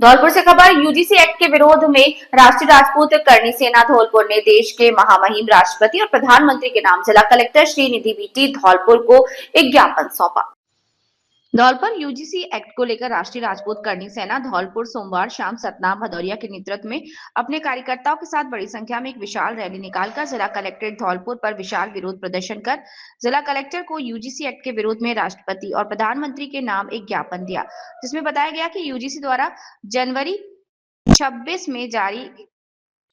धौलपुर से खबर। UGC act के विरोध में राष्ट्रीय राजपूत करणी सेना धौलपुर ने देश के महामहिम राष्ट्रपति और प्रधानमंत्री के नाम जिला कलेक्टर श्रीनिधि बीटी धौलपुर को एक ज्ञापन सौंपा। धौलपुर यूजीसी एक्ट को लेकर राष्ट्रीय राजपूत करणी सेना धौलपुर सोमवार शाम सतनाम भदौरिया के नेतृत्व में अपने कार्यकर्ताओं के साथ बड़ी संख्या में एक विशाल रैली निकालकर जिला कलेक्ट्रेट धौलपुर पर विशाल विरोध प्रदर्शन कर जिला कलेक्टर को यूजीसी एक्ट के विरोध में राष्ट्रपति और प्रधानमंत्री के नाम एक ज्ञापन दिया, जिसमें बताया गया कि यूजीसी द्वारा जनवरी 26 में जारी,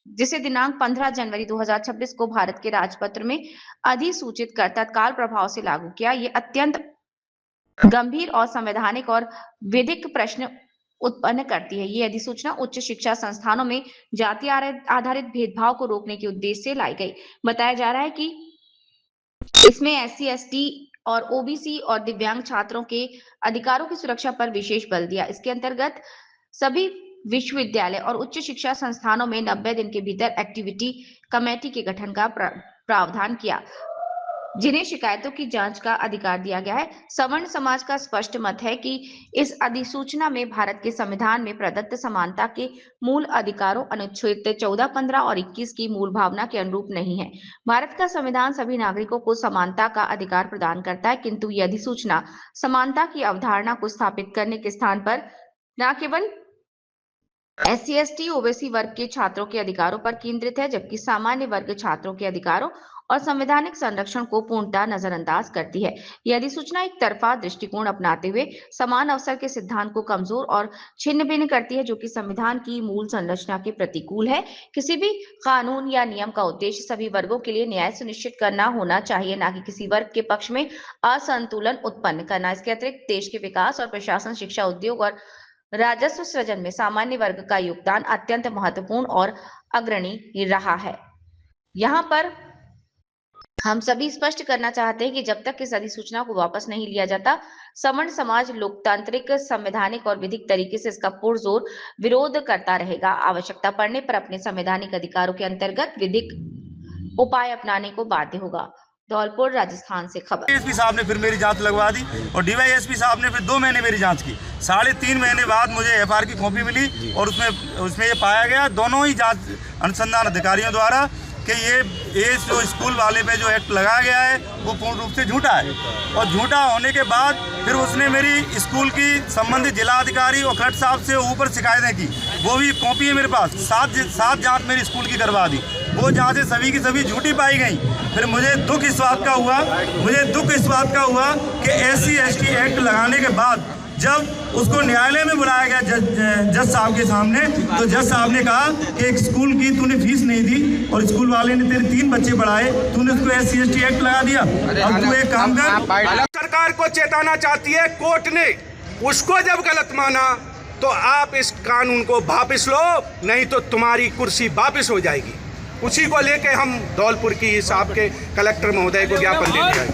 जिसे दिनांक 15 जनवरी 2026 को भारत के राजपत्र में अधिसूचित कर तत्काल प्रभाव से लागू किया। ये अत्यंत गंभीर और संवैधानिक और विधिक प्रश्न उत्पन्न करती है। ये अधिसूचना उच्च शिक्षा संस्थानों में जाति आधारित भेदभाव को रोकने के उद्देश्य से लाई गई। बताया जा रहा है कि इसमें SC, ST और OBC और दिव्यांग छात्रों के अधिकारों की सुरक्षा पर विशेष बल दिया। इसके अंतर्गत सभी विश्वविद्यालय और उच्च शिक्षा संस्थानों में 90 दिन के भीतर एक्टिविटी कमेटी के गठन का प्रावधान किया, जिन्हें शिकायतों की जांच का अधिकार दिया गया है। सवर्ण समाज का स्पष्ट मत है कि इस अधिसूचना में भारत के संविधान में प्रदत्त समानता के मूल अधिकारों अनुच्छेद 14, 15 और 21 की मूल भावना के अनुरूप नहीं है। भारत का संविधान सभी नागरिकों को समानता का अधिकार प्रदान करता है, किंतु यह अधिसूचना समानता की अवधारणा को स्थापित करने के स्थान पर न केवल SC, ST, OBC वर्ग के छात्रों के अधिकारों पर केंद्रित है, जबकि सामान्य वर्ग छात्रों के अधिकारों और संवैधानिक संरक्षण को पूर्णतः नजरअंदाज करती है। यह अधिसूचना एक तरफा दृष्टिकोण अपनाते हुए समान अवसर के सिद्धांत को कमजोर और छिन्न भिन्न करती है, जो कि संविधान की मूल संरचना के प्रतिकूल है। किसी भी कानून या नियम का उद्देश्य सभी वर्गों के लिए न्याय सुनिश्चित करना होना चाहिए, न कि किसी वर्ग के पक्ष में असंतुलन उत्पन्न करना। इसके अतिरिक्त देश के विकास और प्रशासन, शिक्षा, उद्योग और राजस्व सृजन में सामान्य वर्ग का योगदान अत्यंत महत्वपूर्ण और अग्रणी रहा है। यहाँ पर हम सभी स्पष्ट करना चाहते हैं कि जब तक इस अधिसूचना को वापस नहीं लिया जाता, सवर्ण समाज लोकतांत्रिक, संवैधानिक और विधिक तरीके से इसका पुरजोर विरोध करता रहेगा। आवश्यकता पड़ने पर अपने संवैधानिक अधिकारों के अंतर्गत विधिक उपाय अपनाने को बाध्य होगा। धौलपुर राजस्थान से खबर। एसपी साहब ने फिर मेरी जांच लगवा दी और DYSP साहब ने फिर 2 महीने मेरी जांच की। 3.5 महीने बाद मुझे FR की कॉपी मिली और उसमें ये पाया गया, दोनों ही जांच अनुसंधान अधिकारियों द्वारा, कि ये जो स्कूल वाले पे जो एक्ट लगाया गया है वो पूर्ण रूप से झूठा है। और झूठा होने के बाद फिर उसने मेरी स्कूल की संबंधित जिलाधिकारी और कलेक्टर साहब से ऊपर शिकायतें की, वो भी कॉपी है मेरे पास। 7 जांच मेरी स्कूल की करवा दी, वो जांचें सभी की सभी झूठी पाई गई। फिर मुझे दुख इस बात का हुआ कि SC, ST एक्ट लगाने के बाद जब उसको न्यायालय में बुलाया गया जज साहब के सामने, तो जज साहब ने कहा कि एक स्कूल की तूने फीस नहीं दी और स्कूल वाले ने तेरे 3 बच्चे पढ़ाए, तूने उसको SC, ST एक्ट लगा दिया। अब तू एक काम कर। सरकार को चेताना चाहती है कोर्ट ने, उसको जब गलत माना तो आप इस कानून को वापस लो, नहीं तो तुम्हारी कुर्सी वापस हो जाएगी। उसी को लेके हम धौलपुर की आपके कलेक्टर महोदय को ज्ञापन देते हैं।